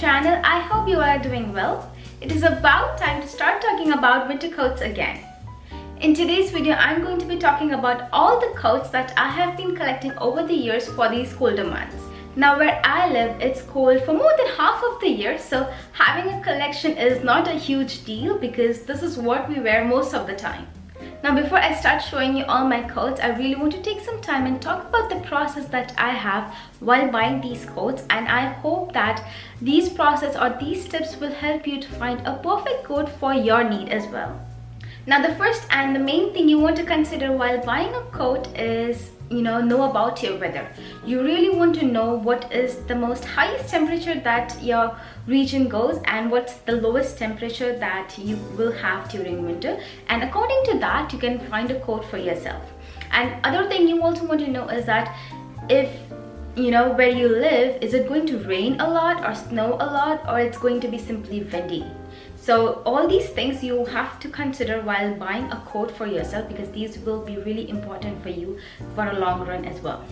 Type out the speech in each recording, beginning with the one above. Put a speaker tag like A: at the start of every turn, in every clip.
A: channel. I hope you are doing well. It is about time to start talking about winter coats again. In today's video, I'm going to be talking about all the coats that I have been collecting over the years for these colder months. Now where I live, it's cold for more than half of the year, so having a collection is not a huge deal because this is what we wear most of the time. Now before I start showing you all my coats, I really want to take some time and talk about the process that I have while buying these coats, and I hope that these process or these tips will help you to find a perfect coat for your need as well. Now the first and the main thing you want to consider while buying a coat is know about your weather. You really want to know what is the most highest temperature that your region goes and what's the lowest temperature that you will have during winter, and according to that you can find a coat for yourself. And other thing you also want to know is that if where you live, is it going to rain a lot or snow a lot, or it's going to be simply windy. So all these things you have to consider while buying a coat for yourself, because these will be really important for you for a long run as well.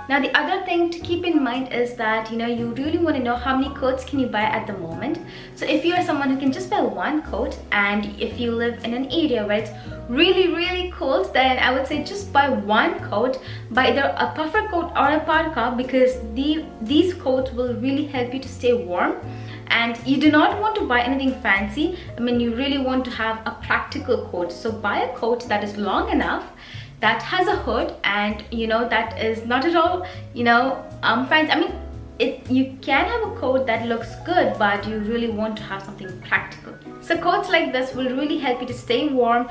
A: Now the other thing to keep in mind is that you really want to know how many coats can you buy at the moment. So if you are someone who can just buy one coat, and if you live in an area where it's really cold, then I would say just buy one coat, buy either a puffer coat or a parka, because these coats will really help you to stay warm. And you do not want to buy anything fancy. You really want to have a practical coat. So buy a coat that is long enough, that has a hood, and that is not at all fancy. You can have a coat that looks good, but you really want to have something practical. So coats like this will really help you to stay warm,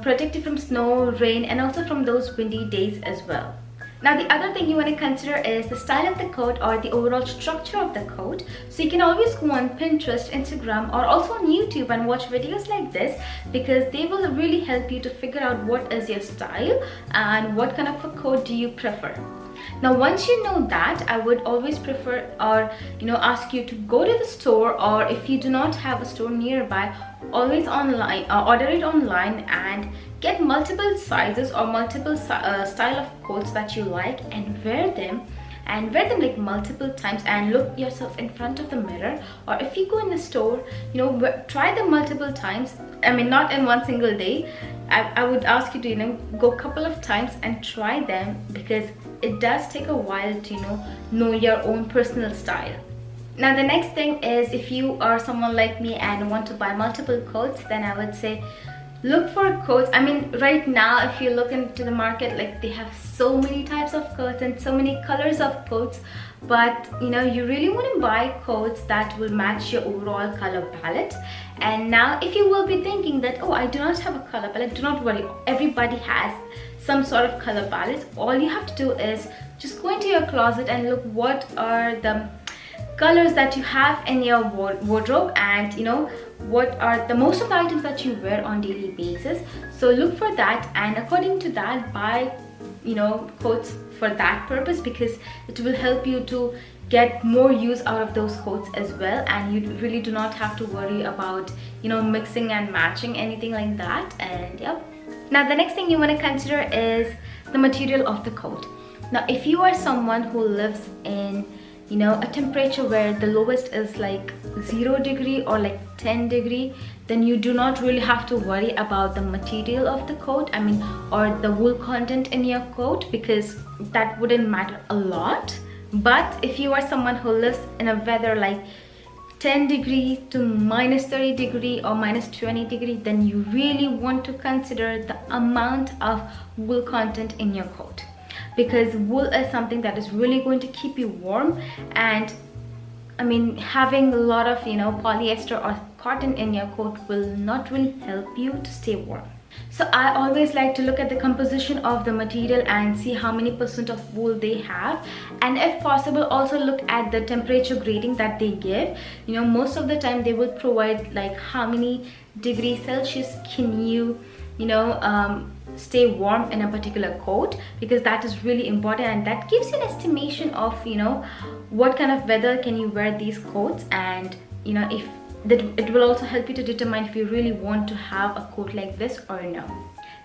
A: protect you from snow, rain, and also from those windy days as well. Now the other thing you want to consider is the style of the coat or the overall structure of the coat. So you can always go on Pinterest, Instagram, or also on YouTube and watch videos like this, because they will really help you to figure out what is your style and what kind of a coat do you prefer. Now once you know that, I would always prefer or ask you to go to the store, or if you do not have a store nearby, always online order it online and get multiple sizes or multiple style of coats that you like, and wear them like multiple times, and look yourself in front of the mirror. Or if you go in the store, try them multiple times. Not in one single day. I would ask you to go a couple of times and try them, because it does take a while to know your own personal style. Now the next thing is, if you are someone like me and want to buy multiple coats, then I would say look for coats. Right now if you look into the market, like they have so many types of coats and so many colors of coats, but you really want to buy coats that will match your overall color palette. And now if you will be thinking that, oh, I do not have a color palette, do not worry, everybody has some sort of color palette. All you have to do is just go into your closet and look what are the colors that you have in your wardrobe, and what are the most of the items that you wear on daily basis. So look for that, and according to that buy coats for that purpose, because it will help you to get more use out of those coats as well, and you really do not have to worry about mixing and matching anything like that. And yep. Now the next thing you want to consider is the material of the coat. Now if you are someone who lives in a temperature where the lowest is like 0 degree or like 10 degree, then you do not really have to worry about the material of the coat, or the wool content in your coat, because that wouldn't matter a lot. But if you are someone who lives in a weather like 10 degree to minus 30 degree or minus 20 degree, then you really want to consider the amount of wool content in your coat, because wool is something that is really going to keep you warm. And having a lot of polyester or cotton in your coat will not really help you to stay warm. So I always like to look at the composition of the material and see how many % of wool they have, and if possible also look at the temperature grading that they give. Most of the time they will provide like how many degrees Celsius can you stay warm in a particular coat, because that is really important, and that gives you an estimation of what kind of weather can you wear these coats. And if that, it will also help you to determine if you really want to have a coat like this or no.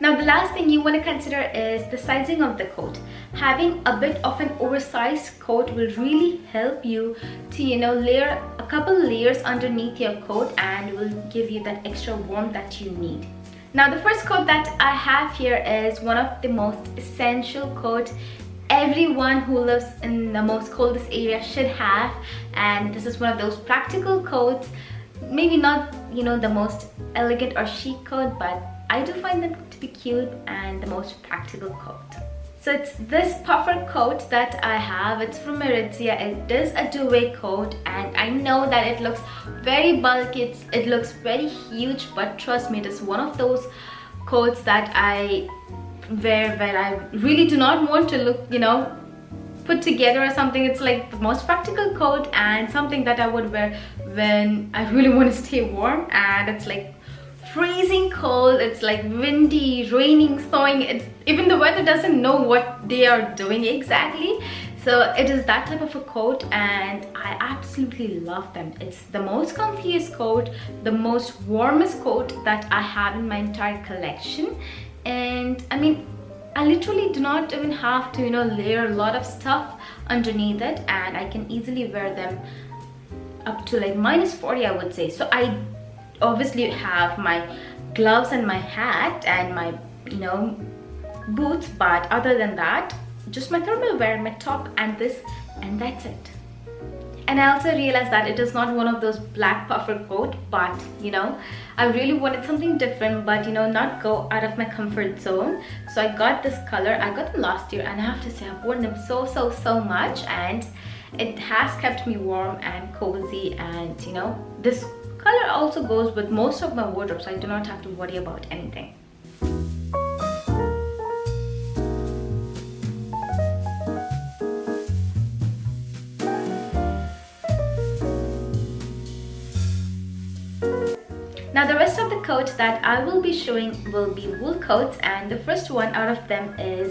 A: Now the last thing you want to consider is the sizing of the coat. Having a bit of an oversized coat will really help you to, layer a couple layers underneath your coat, and will give you that extra warmth that you need. Now the first coat that I have here is one of the most essential coat everyone who lives in the most coldest area should have, and this is one of those practical coats. Maybe not, the most elegant or chic coat, but I do find them to be cute and the most practical coat. So it's this puffer coat that I have. It's from Aritzia. It is a duvet coat, and I know that it looks very bulky, it looks very huge, but trust me, it is one of those coats that I wear when I really do not want to look, put together or something. It's like the most practical coat and something that I would wear when I really want to stay warm, and it's like freezing cold, it's like windy, raining, snowing. Even the weather doesn't know what they are doing exactly. So it is that type of a coat, and I absolutely love them. It's the most comfiest coat, the most warmest coat that I have in my entire collection. And I mean, I literally do not even have to, layer a lot of stuff underneath it, and I can easily wear them up to like -40, I would say. So I obviously have my gloves and my hat and my, boots, but other than that, just my thermal wear, my top, and that's it. And I also realized that it is not one of those black puffer coat, but I really wanted something different, but not go out of my comfort zone. So I got this color. I got them last year, and I have to say I've worn them so much, and it has kept me warm and cozy. And this color also goes with most of my wardrobe, so I do not have to worry about anything. Now the rest of the coats that I will be showing will be wool coats, and the first one out of them is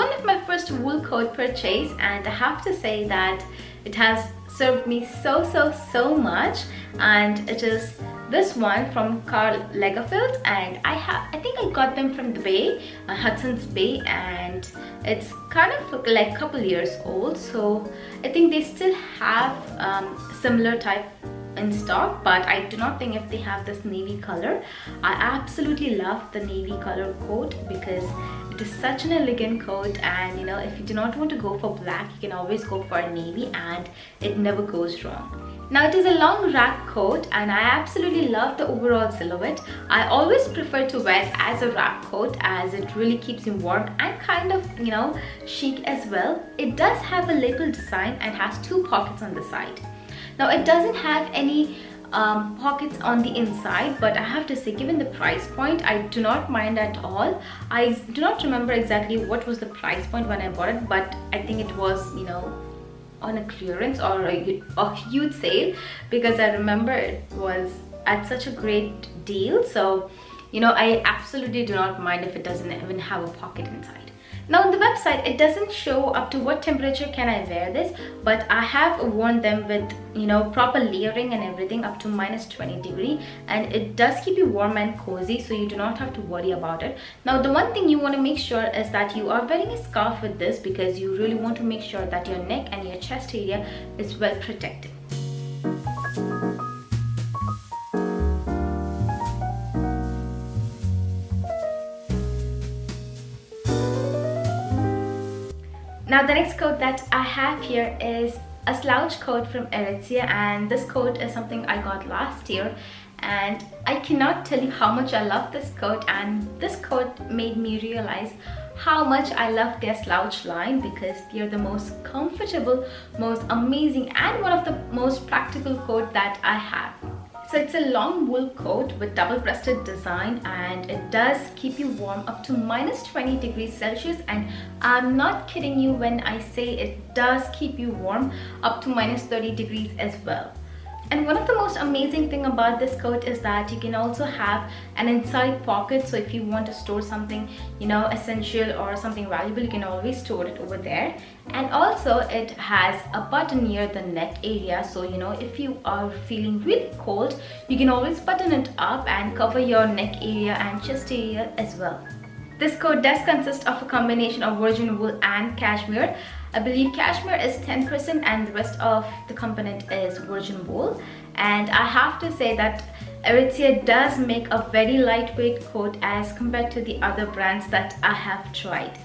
A: one of my first wool coat purchase, and I have to say that it has served me so much. And it is this one from Karl Lagerfeld, and I think I got them from the Bay, Hudson's Bay, and it's kind of like a couple years old, so I think they still have similar type in stock, but I do not think if they have this navy color. I absolutely love the navy color coat because it is such an elegant coat, and if you do not want to go for black, you can always go for a navy, and it never goes wrong. Now it is a long rack coat, and I absolutely love the overall silhouette. I always prefer to wear it as a rack coat, as it really keeps you warm and kind of chic as well. It does have a label design and has 2 pockets on the side. Now it doesn't have any pockets on the inside, but I have to say, given the price point, I do not mind at all. I do not remember exactly what was the price point when I bought it, but I think it was on a clearance or a huge sale, because I remember it was at such a great deal. So I absolutely do not mind if it doesn't even have a pocket inside. Now on the website, it doesn't show up to what temperature can I wear this, but I have worn them with proper layering and everything up to -20 degree, and it does keep you warm and cozy, so you do not have to worry about it. Now the one thing you want to make sure is that you are wearing a scarf with this, because you really want to make sure that your neck and your chest area is well protected. Now the next coat that I have here is a slouch coat from Aritzia, and this coat is something I got last year, and I cannot tell you how much I love this coat. And this coat made me realize how much I love their slouch line, because they're the most comfortable, most amazing, and one of the most practical coat that I have. So it's a long wool coat with double-breasted design, and it does keep you warm up to -20 degrees Celsius, and I'm not kidding you when I say it does keep you warm up to -30 degrees as well. And one of the most amazing thing about this coat is that you can also have an inside pocket, so if you want to store something essential or something valuable, you can always store it over there. And also it has a button near the neck area, so if you are feeling really cold, you can always button it up and cover your neck area and chest area as well. This coat does consist of a combination of virgin wool and cashmere. I believe cashmere is 10% and the rest of the component is virgin wool. And I have to say that Aritzia does make a very lightweight coat as compared to the other brands that I have tried.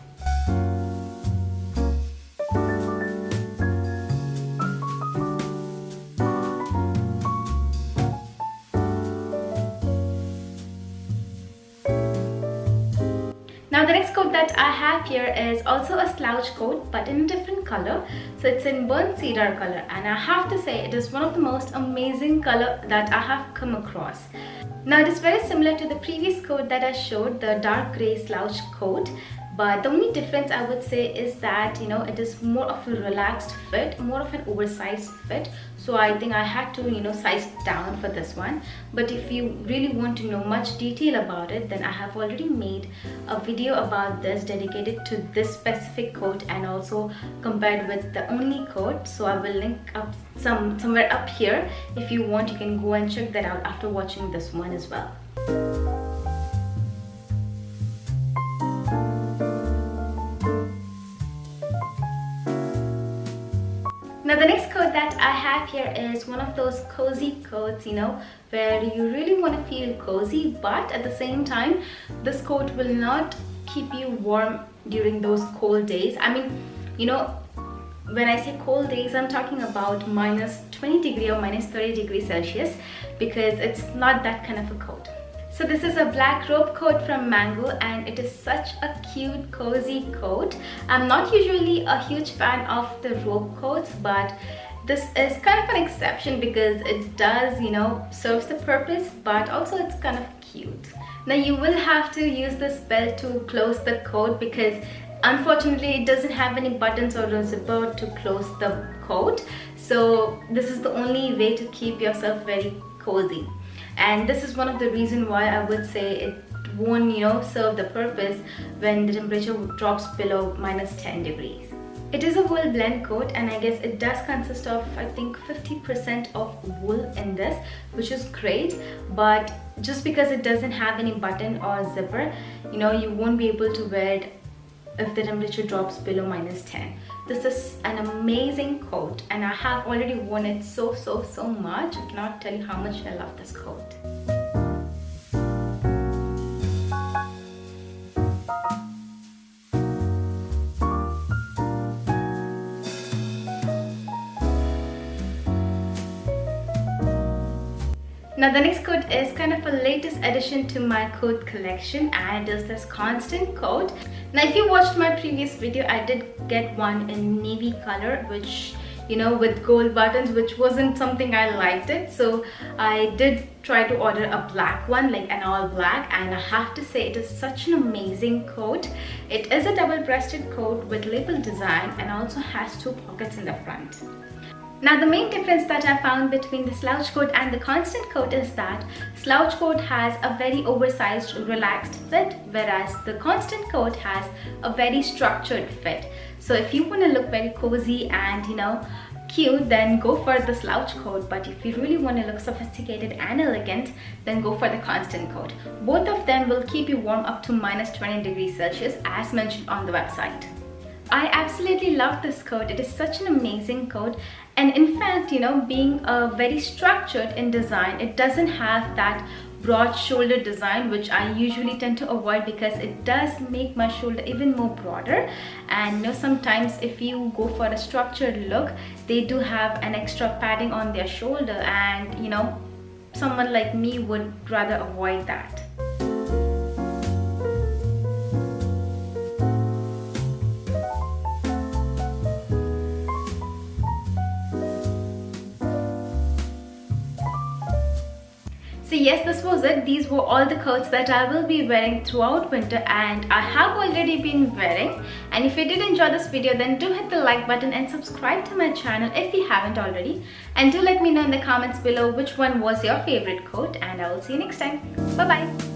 A: Now the next coat that I have here is also a slouch coat but in a different color. So it's in burnt cedar color, and I have to say it is one of the most amazing color that I have come across. Now it is very similar to the previous coat that I showed, the dark grey slouch coat. But the only difference I would say is that, you know, it is more of a relaxed fit, more of an oversized fit. So I think I had to, you know, size down for this one. But if you really want to know much detail about it, then I have already made a video about this dedicated to this specific coat and also compared with the only coat. So I will link up somewhere up here. If you want, you can go and check that out after watching this one as well. Now the next coat that I have here is one of those cozy coats, you know, where you really want to feel cozy, but at the same time this coat will not keep you warm during those cold days. I mean, you know, when I say cold days, I'm talking about minus 20 degrees or minus 30 degrees Celsius, because it's not that kind of a coat. So this is a black robe coat from Mango, and it is such a cute cozy coat. I'm not usually a huge fan of the robe coats, but this is kind of an exception because it does, you know, serves the purpose, but also it's kind of cute. Now you will have to use this belt to close the coat because unfortunately it doesn't have any buttons or a zipper to close the coat. So this is the only way to keep yourself very cozy. And this is one of the reasons why I would say it won't, you know, serve the purpose when the temperature drops below minus 10 degrees. It is a wool blend coat, and I guess it does consist of, I think, 50% of wool in this, which is great. But just because it doesn't have any button or zipper, you know, you won't be able to wear it if the temperature drops below minus 10. This is an amazing coat, and I have already worn it so much. I cannot tell you how much I love this coat. Now the next coat is kind of a latest addition to my coat collection, and it is this constant coat. Now if you watched my previous video, I did get one in navy color, which, you know, with gold buttons, which wasn't something I liked it. So I did try to order a black one, like an all black, and I have to say it is such an amazing coat. It is a double-breasted coat with label design and also has 2 pockets in the front. Now the main difference that I found between the slouch coat and the constant coat is that slouch coat has a very oversized relaxed fit, whereas the constant coat has a very structured fit. So if you want to look very cozy and, you know, cute, then go for the slouch coat. But if you really want to look sophisticated and elegant, then go for the constant coat. Both of them will keep you warm up to minus 20 degrees Celsius as mentioned on the website. I absolutely love this coat. It is such an amazing coat, and in fact, you know, being very structured in design, it doesn't have that broad shoulder design, which I usually tend to avoid because it does make my shoulder even more broader. And you know, sometimes if you go for a structured look, they do have an extra padding on their shoulder, and you know, someone like me would rather avoid that. So yes, this was it. These were all the coats that I will be wearing throughout winter, and I have already been wearing. And if you did enjoy this video, then do hit the like button and subscribe to my channel if you haven't already. And do let me know in the comments below which one was your favorite coat, and I will see you next time. Bye bye.